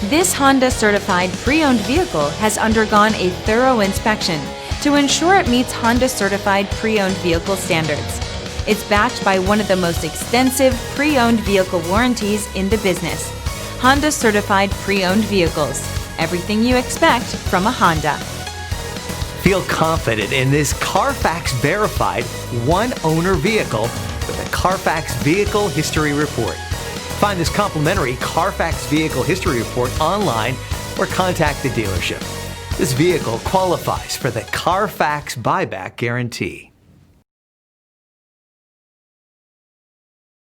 This Honda certified pre-owned vehicle has undergone a thorough inspection to ensure it meets Honda certified pre-owned vehicle standards. It's backed by one of the most extensive pre-owned vehicle warranties in the business. Honda certified pre-owned vehicles. Everything you expect from a Honda. Feel confident in this Carfax verified one-owner vehicle with a Carfax Vehicle History Report. Find this complimentary Carfax Vehicle History Report online or contact the dealership. This vehicle qualifies for the Carfax Buyback Guarantee.